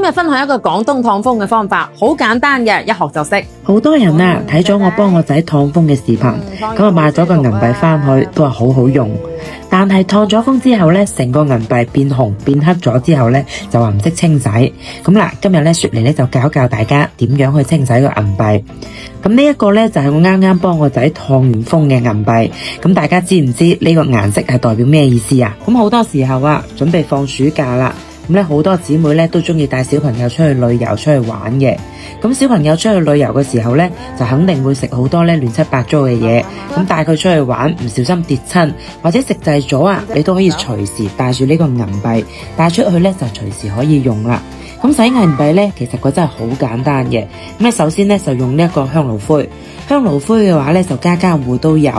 今日分享一個廣東燙風嘅方法，好簡單嘅，一學就識。好多人啊睇咗我幫我仔燙風嘅視頻，咁啊買咗個銀幣翻去，都話好好用。但係燙咗風之後呢，成個銀幣變紅變黑咗之後呢，就話唔識清洗。咁嗱，今日呢雪梨呢就教大家點樣去清洗個銀幣。咁呢一個呢就係我啱啱幫我仔燙完風嘅銀幣。咁大家知唔知呢個顏色係代表咩意思啊？咁好多時候啊，準備放暑假啦。咁咧好多姊妹咧都中意帶小朋友出去旅遊出去玩嘅。咁小朋友出去旅遊嘅時候咧，就肯定會食好多咧亂七八糟嘅嘢。咁帶佢出去玩，唔小心跌親或者食滯咗啊，你都可以隨時帶住呢個銀幣帶出去咧，就隨時可以用啦。咁洗銀幣咧，其實佢真係好簡單嘅。咁咧首先咧就用呢一個香爐灰，香爐灰嘅話咧就家家戶戶都有。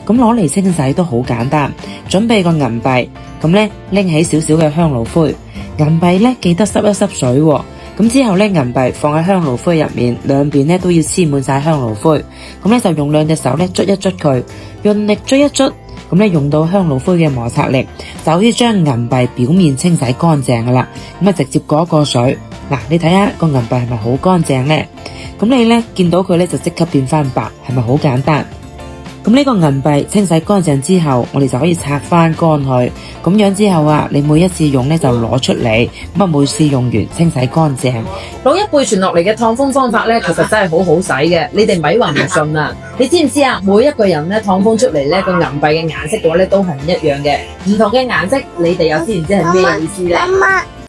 咁攞嚟清洗都好簡單，準備個銀幣，咁咧拎起少少嘅香爐灰。銀幣咧記得濕一濕水喎，咁之後咧銀幣放喺香爐灰入面，兩邊咧都要黐滿晒香爐灰，咁咧就用兩隻手咧捽一捽佢，用力捽一捽，咁咧用到香爐灰嘅摩擦力，就可以將銀幣表面清洗乾淨噶啦。咁啊直接過一過水，嗱你睇下個銀幣係咪好乾淨咧？咁你咧見到佢咧就即刻變翻白，係咪好簡單？咁呢個銀幣清洗乾淨之後，我哋就可以拆翻乾佢。咁樣之後啊，你每一次用呢就攞出嚟，咁啊每次用完清洗乾淨。老一輩傳落嚟嘅燙風方法咧，其實真係好好使嘅。你哋咪話唔信啊？你知唔知啊？每一個人咧燙風出嚟咧個銀幣嘅顏色嘅話咧都係唔一樣嘅，唔同嘅顏色，你哋又知唔知係咩意思咧？